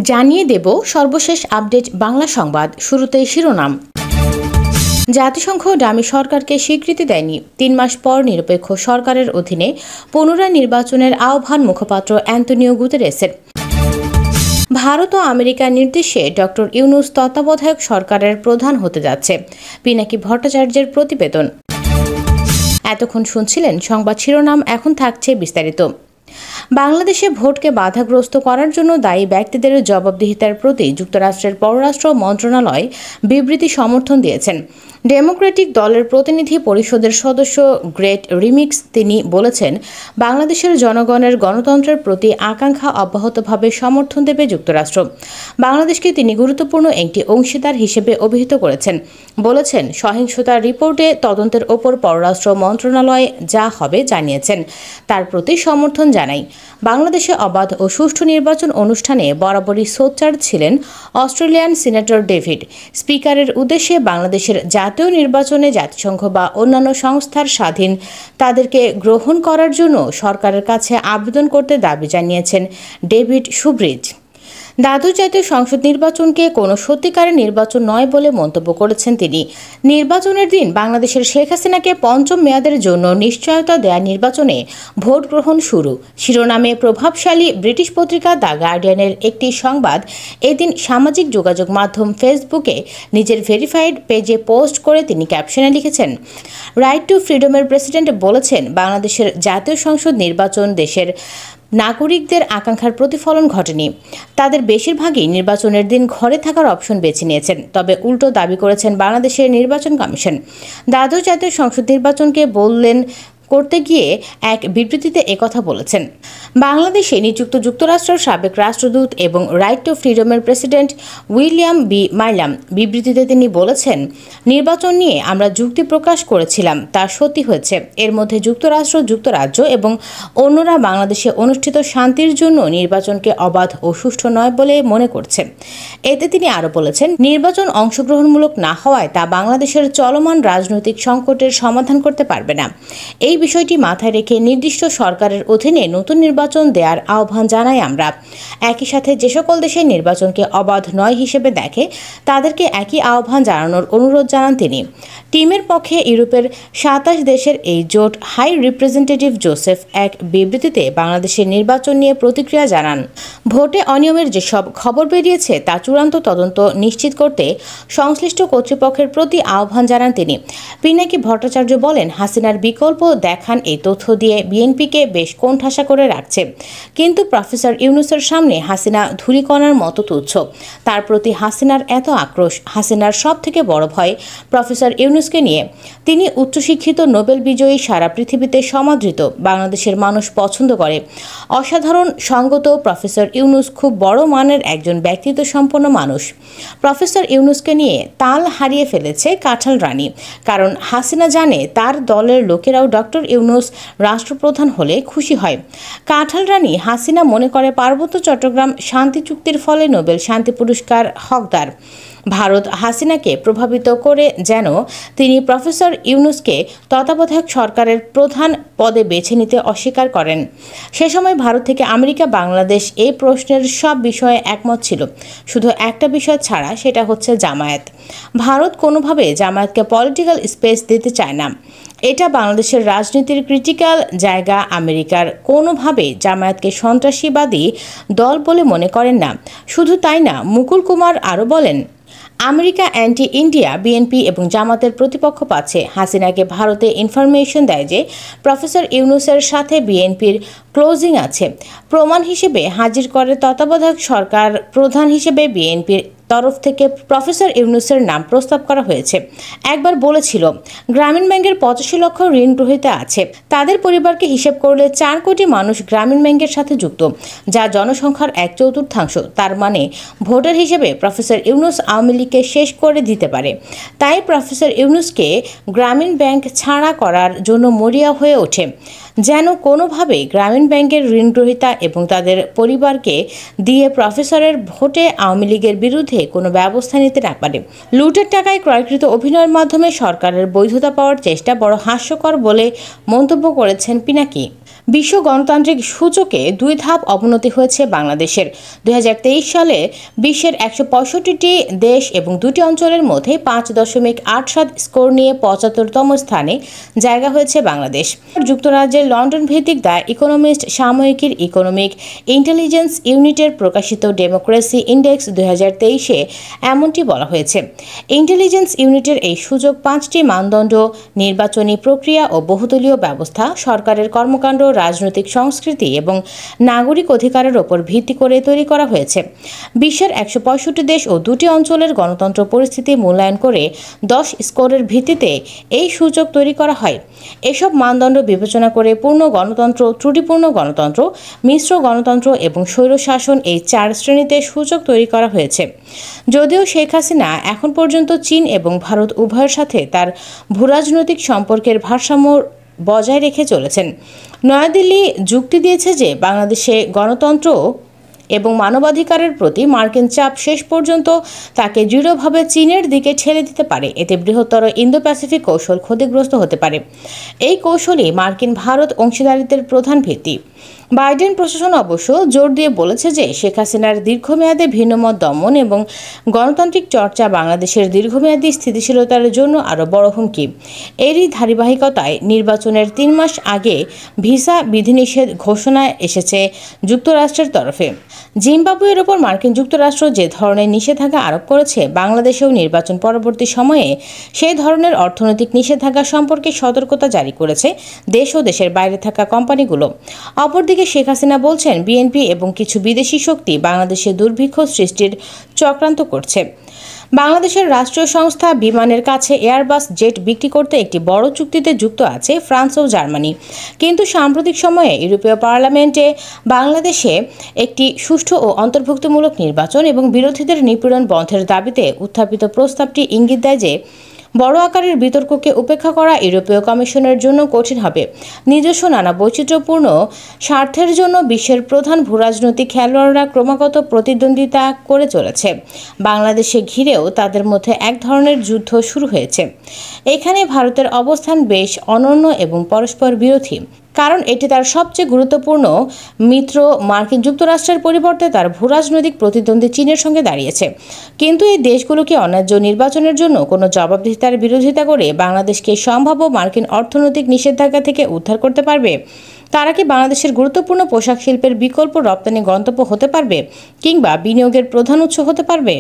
জানিয়ে দেব সর্বশেষ আপডেট বাংলা সংবাদ। শুরুতেই শিরোনাম। জাতিসংঘ ডামি সরকারকে স্বীকৃতি দেয়নি, ৩ মাস পর নিরপেক্ষ সরকারের অধীনে পুনরায় নির্বাচনের আহ্বান মুখপাত্র অ্যান্তোনিও গুতেরেসের। ভারত ও আমেরিকার নির্দেশে ডক্টর ইউনূস তত্ত্বাবধায়ক সরকারের প্রধান হতে যাচ্ছে, পিনাকি ভট্টাচার্যের প্রতিবেদন। এতক্ষণ শুনছিলেন সংবাদ শিরোনাম, এখন থাকছে বিস্তারিত। বাংলাদেশে ভোটকে বাধাগ্রস্ত করার জন্য দায়ী ব্যক্তিদের জবাবদিহিতার প্রতি যুক্তরাষ্ট্রের পররাষ্ট্র মন্ত্রণালয় বিবৃতি সমর্থন দিয়েছেন। ডেমোক্রেটিক দলের প্রতিনিধি পরিষদের সদস্য গ্রেট রিমিক্স তিনি বলেছেন, বাংলাদেশের জনগণের গণতন্ত্রের প্রতি আকাঙ্ক্ষা অব্যাহতভাবে সমর্থন দেবে যুক্তরাষ্ট্র। বাংলাদেশকে তিনি গুরুত্বপূর্ণ একটি অংশীদার হিসেবে অভিহিত করেছেন। বলেছেন, সহিংসতার রিপোর্টে তদন্তের ওপর পররাষ্ট্র মন্ত্রণালয় যা হবে জানিয়েছেন তার প্রতি সমর্থন জানাই। বাংলাদেশে অবাধ ও সুষ্ঠু নির্বাচন অনুষ্ঠানে বরাবরই সোচ্চার ছিলেন অস্ট্রেলিয়ান সিনেটর ডেভিড। স্পিকারের উদ্দেশ্যে বাংলাদেশের জাতীয় নির্বাচনে জাতিসংঘ বা অন্যান্য সংস্থার স্বাধীন তাদেরকে গ্রহণ করার জন্য সরকারের কাছে আবেদন করতে দাবি জানিয়েছেন ডেভিড সুব্রিজ। দ্বাদশ জাতীয় সংসদ নির্বাচনকে কোনো সত্যিকারের নির্বাচন নয় বলে মন্তব্য করেছেন তিনি। নির্বাচনের দিন বাংলাদেশের শেখ হাসিনাকে পঞ্চম মেয়াদের জন্য নিশ্চয়তা দেয়া নির্বাচনে ভোট গ্রহণ শুরু শিরোনামে প্রভাবশালী ব্রিটিশ পত্রিকা দ্য গার্ডিয়ানের একটি সংবাদ এদিন সামাজিক যোগাযোগ মাধ্যম ফেসবুকে নিজের ভেরিফাইড পেজে পোস্ট করে তিনি ক্যাপশনে লিখেছেন, রাইট টু ফ্রিডমের প্রেসিডেন্ট বলেছেন, বাংলাদেশের জাতীয় সংসদ নির্বাচন দেশের নাগরিকদের আকাঙ্ক্ষার প্রতিফলন ঘটেনি। তাদের বেশিরভাগই নির্বাচনের দিন ঘরে থাকার অপশন বেছে নিয়েছেন। তবে উল্টো দাবি করেছেন বাংলাদেশের নির্বাচন কমিশন। দ্বাদশ জাতীয় সংসদ নির্বাচনকে বললেন করতে গিয়ে এক বিবৃতিতে একথা বলেছেন। বাংলাদেশে নিযুক্ত যুক্তরাষ্ট্রের সাবেক রাষ্ট্রদূত এবং রাইট টু ফ্রিডমের প্রেসিডেন্ট উইলিয়াম বি মাইলাম বিবৃতিতে তিনি বলেছেন, নির্বাচন নিয়ে আমরা যুক্তি প্রকাশ করেছিলাম, তা সত্যি হয়েছে। এর মধ্যে যুক্তরাষ্ট্র, যুক্তরাজ্য এবং অন্যরা বাংলাদেশে অনুষ্ঠিত শান্তির জন্য নির্বাচনকে অবাধ ও সুষ্ঠু নয় বলে মনে করছে। এতে তিনি আরও বলেছেন, নির্বাচন অংশগ্রহণমূলক না হওয়ায় তা বাংলাদেশের চলমান রাজনৈতিক সংকটের সমাধান করতে পারবে না। এই বিষয়টি মাথায় রেখে নির্দিষ্ট সরকারের অধীনে নতুন নির্বাচন দেওয়ার আহ্বান জানাই আমরা। একই সাথে যে সকল দেশের নির্বাচনকে অবাধ নয় হিসেবে দেখে তাদেরকে একই আহ্বান জানানোর অনুরোধ জানান তিনি। টিমের পক্ষে ইউরোপের 27 দেশের এই জোট হাই রিপ্রেজেন্টেটিভ জোসেফ এক বিবৃতিতে বাংলাদেশের নির্বাচন নিয়ে প্রতিক্রিয়া জানান। ভোটে অনিয়মের যেসব খবর বেরিয়েছে তা চূড়ান্ত তদন্ত নিশ্চিত করতে সংশ্লিষ্ট কর্তৃপক্ষের প্রতি আহ্বান জানান তিনি। পিনাকি ভট্টাচার্য বলেন, হাসিনার বিকল্প দেখান এই তথ্য দিয়ে বিএনপিকে বেশ কোণঠাসা করে রাখছে। কিন্তু প্রফেসর ইউনূসের সামনে হাসিনা ধূলিকণার মতো তুচ্ছ। তার প্রতি হাসিনার এত আক্রোশ। হাসিনার সব থেকে বড় ভয় প্রফেসর ইউনূসকে নিয়ে। তিনি উচ্চশিক্ষিত, নোবেল বিজয়ী, সারা পৃথিবীতে সমাদৃত, বাংলাদেশের মানুষ পছন্দ করে। অসাধারণ সঙ্গত প্রফেসর ইউনূস খুব বড় মানের একজন ব্যক্তিত্ব সম্পন্ন মানুষ। প্রফেসর ইউনূসকে নিয়ে তাল হারিয়ে ফেলেছে কাঁঠাল রানী। কারণ হাসিনা জানে তার দলের লোকেরাও ডক্টর ইউনূস রাষ্ট্রপ্রধান হলে খুশি হয়। কাঁঠাল রানী হাসিনা মনে করে পার্বত্য চট্টগ্রাম শান্তি চুক্তির ফলে নোবেল শান্তি পুরস্কার হকদার। ভারত হাসিনাকে প্রভাবিত করে যেন তিনি প্রফেসর ইউনূসকে তত্ত্বাবধায়ক সরকারের প্রধান পদে বেছে নিতে অস্বীকার করেন। সে সময় ভারত থেকে আমেরিকা, বাংলাদেশ এই প্রশ্নের সব বিষয়ে একমত ছিল, শুধু একটা বিষয় ছাড়া, সেটা হচ্ছে জামায়াত। ভারত কোনোভাবে জামায়াতকে পলিটিক্যাল স্পেস দিতে চায় না। এটা বাংলাদেশের রাজনীতির ক্রিটিক্যাল জায়গা। আমেরিকার কোনোভাবে জামায়াতকে সন্ত্রাসীবাদী দল বলে মনে করেন না। শুধু তাই না, মুকুল কুমার আরও বলেন, আমেরিকা অ্যান্টি ইন্ডিয়া বিএনপি এবং জামাতের প্রতিপক্ষ পাচ্ছে। হাসিনাকে ভারতে ইনফরমেশন দেয় যে প্রফেসর ইউনূসের সাথে বিএনপির ক্লোজিং আছে। প্রমাণ হিসেবে হাজির করে তত্ত্বাবধায়ক সরকার প্রধান হিসেবে বিএনপির তরফ থেকে প্রফেসর ইউনূসের নাম প্রস্তাব করা হয়েছে। একবার বলেছিল, গ্রামীণ ব্যাংকের 85 লক্ষ ঋণ গ্রহীতা আছে। তাদের পরিবারকে হিসেব করলে 4 কোটি মানুষ গ্রামীণ ব্যাংকের সাথে যুক্ত, যা জনসংখ্যার 1/4। তার মানে ভোটার হিসেবে প্রফেসর ইউনূস আওয়ামী লীগকে শেষ করে দিতে পারে। তাই প্রফেসর ইউনূসকে গ্রামীণ ব্যাংক ছাড়া করার জন্য মরিয়া হয়ে ওঠে, যেন কোনোভাবে গ্রামীণ ব্যাংকের ঋণগ্রহীতা এবং তাদের পরিবারকে দিয়ে প্রফেসরের ভোটে আওয়ামী লীগের বিরুদ্ধে কোনো ব্যবস্থা নিতে না পারে। লুটের টাকায় ক্রয়কৃত অভিনয়ের মাধ্যমে সরকারের বৈধতা পাওয়ার চেষ্টা বড় হাস্যকর বলে মন্তব্য করেছেন পিনাকি। বিশ্ব গণতান্ত্রিক সূচকে 2 ধাপ অবনতি হয়েছে বাংলাদেশের। 2023 সালে বিশ্বের 165টি দেশ এবং 2টি অঞ্চলের মধ্যে 5.87 স্কোর নিয়ে 75তম স্থানে জায়গা হয়েছে বাংলাদেশ। যুক্তরাজ্যের লন্ডন ভিত্তিক দ্য ইকোনমিস্ট সাময়িকীর ইকোনমিক ইন্টেলিজেন্স ইউনিটের প্রকাশিত ডেমোক্রেসি ইন্ডেক্স 2023-এ এমনটি বলা হয়েছে। ইন্টেলিজেন্স ইউনিটের এই সূচক 5টি মানদণ্ড, নির্বাচনী প্রক্রিয়া ও বহুদলীয় ব্যবস্থা, সরকারের কর্মকাণ্ড, রাজনৈতিক সংস্কৃতি এবং নাগরিক অধিকারের ওপর ভিত্তি করে তৈরি করা হয়েছে। বিশ্বের 165 দেশ ও 2টি অঞ্চলের গণতন্ত্র পরিস্থিতি মূল্যায়ন করে 10 স্কোরের ভিত্তিতে এই সূচক তৈরি করা হয়। এসব মানদণ্ড বিবেচনা করে পূর্ণ গণতন্ত্র, ত্রুটিপূর্ণ গণতন্ত্র, মিশ্র গণতন্ত্র এবং স্বৈরশাসন এই 4 শ্রেণীতে সূচক তৈরি করা হয়েছে। যদিও শেখ হাসিনা এখন পর্যন্ত চীন এবং ভারত উভয়ের সাথে তার ভূরাজনৈতিক সম্পর্কের ভারসাম্য বজায় রেখে চলেছেন, নয়াদিল্লি যুক্তি দিয়েছে যে বাংলাদেশে গণতন্ত্র এবং মানবাধিকারের প্রতি মার্কিন চাপ শেষ পর্যন্ত তাকে দৃঢ়ভাবে চীনের দিকে ঠেলে দিতে পারে। এতে বৃহত্তর ইন্দো প্যাসিফিক কৌশল ক্ষতিগ্রস্ত হতে পারে। এই কৌশলই মার্কিন ভারত অংশীদারিত্বের প্রধান ভিত্তি। বাইডেন প্রশাসন অবশ্য জোর দিয়ে বলেছে যে শেখ হাসিনার দীর্ঘমেয়াদে ভিন্নমত দমন এবং গণতান্ত্রিক চর্চা বাংলাদেশের দীর্ঘমেয়াদী স্থিতিশীলতার জন্য আরও বড় হুমকি। এরই ধারাবাহিকতায় নির্বাচনের 3 মাস আগে ভিসা বিধিনিষেধ ঘোষণা এসেছে যুক্তরাষ্ট্রের তরফে। জিম্বাবুয়ের ওপর মার্কিন যুক্তরাষ্ট্র যে ধরনের নিষেধাজ্ঞা আরোপ করেছে, বাংলাদেশেও নির্বাচন পরবর্তী সময়ে সেই ধরনের অর্থনৈতিক নিষেধাজ্ঞা সম্পর্কে সতর্কতা জারি করেছে দেশ ও দেশের বাইরে থাকা কোম্পানিগুলো। অপরদিকে শেখ হাসিনা বলছেন, বিএনপি এবং কিছু বিদেশি শক্তি বাংলাদেশে দুর্ভিক্ষ সৃষ্টির চক্রান্ত করছে। বাংলাদেশের রাষ্ট্রীয় সংস্থা বিমানের কাছে এয়ারবাস জেট বিক্রি করতে একটি বড় চুক্তিতে যুক্ত আছে ফ্রান্স ও জার্মানি। কিন্তু সাম্প্রতিক সময়ে ইউরোপীয় পার্লামেন্টে বাংলাদেশে একটি সুষ্ঠু ও অন্তর্ভুক্তমূলক নির্বাচন এবং বিরোধীদের নিপীড়ন বন্ধের দাবিতে উত্থাপিত প্রস্তাবটি ইঙ্গিত দেয় যে বড় আকারের বিতর্ককে উপেক্ষা করা ইউরোপীয় কমিশনের জন্য কঠিন হবে। নিজস্ব নানা বৈচিত্র্যপূর্ণ স্বার্থের জন্য বিশ্বের প্রধান ভূরাজনৈতিক খেলোয়াড়রা ক্রমাগত প্রতিদ্বন্দ্বিতা করে চলেছে। বাংলাদেশে ঘিরেও তাদের মধ্যে এক ধরনের যুদ্ধ শুরু হয়েছে। এখানে ভারতের অবস্থান বেশ অনন্য এবং পরস্পর বিরোধী, কারণ এটি তার সবচেয়ে গুরুত্বপূর্ণ মিত্র মার্কিন যুক্তরাষ্ট্রের পরিবর্তে তার ভূরাজনৈতিক প্রতিদ্বন্দ্বী চীনের সঙ্গে দাঁড়িয়েছে। কিন্তু এই দেশগুলো কি অন্যায্য নির্বাচনের জন্য কোনো জবাবদিহিতার বিরোধিতা করে বাংলাদেশকে সম্ভাব্য মার্কিন অর্থনৈতিক নিষেধাজ্ঞা থেকে উদ্ধার করতে পারবে? তারা কি বাংলাদেশের গুরুত্বপূর্ণ পোশাক শিল্পের বিকল্প রপ্তানি গন্তব্য হতে পারবে কিংবা বিনিয়োগের প্রধান উৎস হতে পারবে?